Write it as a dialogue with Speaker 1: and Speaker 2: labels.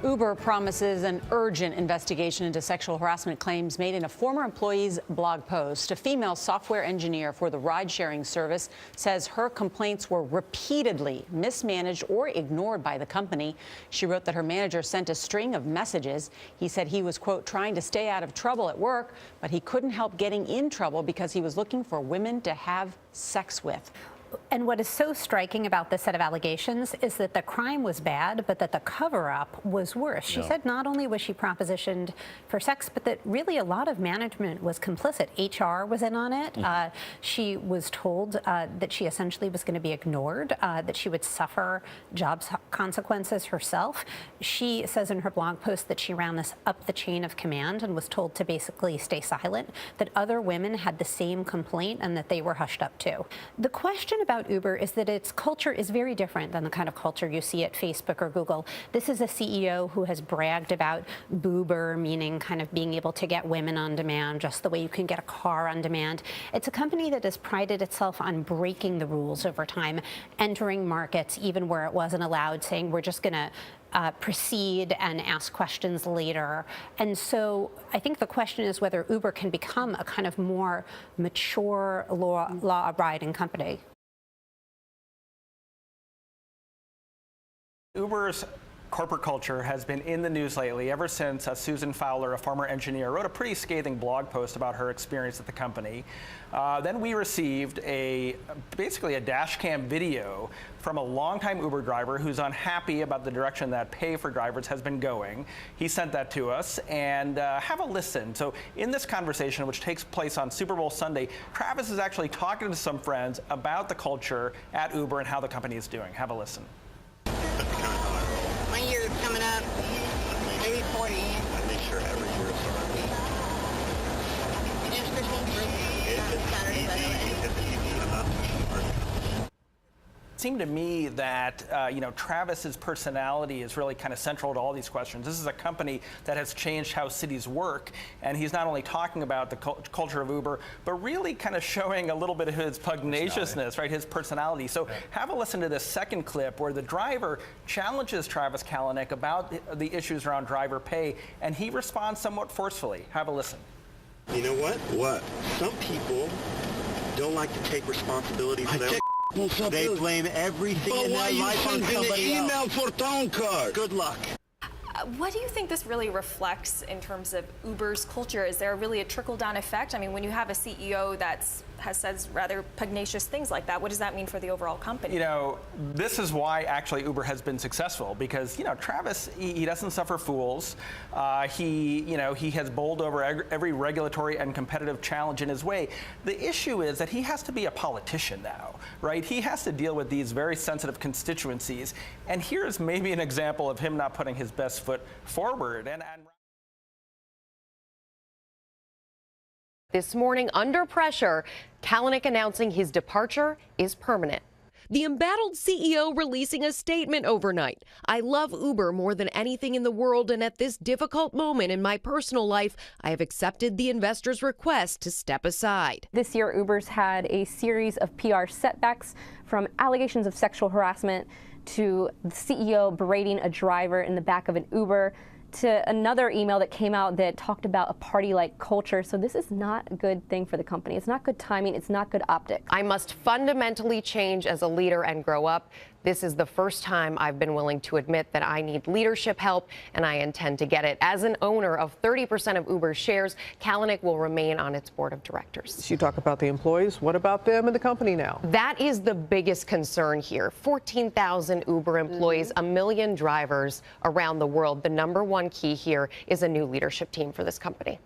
Speaker 1: Uber promises an urgent investigation into sexual harassment claims made in a former employee's blog post. A female software engineer for the ride-sharing service says her complaints were repeatedly mismanaged or ignored by the company. She wrote that her manager sent a string of messages. He said he was, quote, trying to stay out of trouble at work, but he couldn't help getting in trouble because he was looking for women to have sex with.
Speaker 2: And what is so striking about this set of allegations is that the crime was bad, but that the cover-up was worse. She said not only was she propositioned for sex, but that really a lot of management was complicit. HR was in on it. She was told that she essentially was going to be ignored, that she would suffer job consequences herself. She says in her blog post that she ran this up the chain of command and was told to basically stay silent, that other women had the same complaint and that they were hushed up too. The question about Uber is that its culture is very different than the kind of culture you see at Facebook or Google. This is a CEO who has bragged about Boober, meaning kind of being able to get women on demand, just the way you can get a car on demand. It's a company that has prided itself on breaking the rules over time, entering markets even where it wasn't allowed, saying we're just going to proceed and ask questions later. And so I think the question is whether Uber can become a kind of more mature law-abiding company.
Speaker 3: Uber's corporate culture has been in the news lately ever since Susan Fowler, a former engineer, wrote a pretty scathing blog post about her experience at the company. Then we received basically a dash cam video from a longtime Uber driver who's unhappy about the direction that pay for drivers has been going. He sent that to us, and have a listen. So in this conversation, which takes place on Super Bowl Sunday, Travis is actually talking to some friends about the culture at Uber and how the company is doing. Have a listen.
Speaker 4: My year is coming up, maybe 40.
Speaker 5: I make sure every year is something.
Speaker 4: It is Christmas break. Saturday, by the way.
Speaker 3: It seemed to me that Travis's personality is really kind of central to all these questions. This is a company that has changed how cities work, and he's not only talking about the culture of Uber, but really kind of showing a little bit of his pugnaciousness, right? His personality. So have a listen to this second clip where the driver challenges Travis Kalanick about the issues around driver pay, and he responds somewhat forcefully. Have a listen.
Speaker 5: You know what?
Speaker 6: What?
Speaker 5: Some people don't like to take responsibility for their
Speaker 6: They
Speaker 5: blame everything in their life on somebody else.
Speaker 6: email for town card?
Speaker 5: Good luck.
Speaker 7: What do you think this really reflects in terms of Uber's culture? Is there really a trickle-down effect? I mean, when you have a CEO that has said rather pugnacious things like that, what does that mean for the overall company?
Speaker 3: You know, this is why actually Uber has been successful, because Travis, he doesn't suffer fools. He has bowled over every regulatory and competitive challenge in his way. The issue is that he has to be a politician now, right? He has to deal with these very sensitive constituencies, and here's maybe an example of him not putting his best foot forward.
Speaker 8: This morning, under pressure, Kalanick announcing his departure is permanent.
Speaker 9: The embattled CEO releasing a statement overnight. I love Uber more than anything in the world, and at this difficult moment in my personal life, I have accepted the investor's request to step aside.
Speaker 10: This year, Uber's had a series of PR setbacks, from allegations of sexual harassment to the CEO berating a driver in the back of an Uber, to another email that came out that talked about a party-like culture. So this is not a good thing for the company. It's not good timing. It's not good optics.
Speaker 8: I must fundamentally change as a leader and grow up. This is the first time I've been willing to admit that I need leadership help, and I intend to get it. As an owner of 30% of Uber's shares, Kalanick will remain on its board of directors.
Speaker 11: You talk about the employees. What about them and the company now?
Speaker 8: That is the biggest concern here. 14,000 Uber employees, a million drivers around the world. The number one key here is a new leadership team for this company.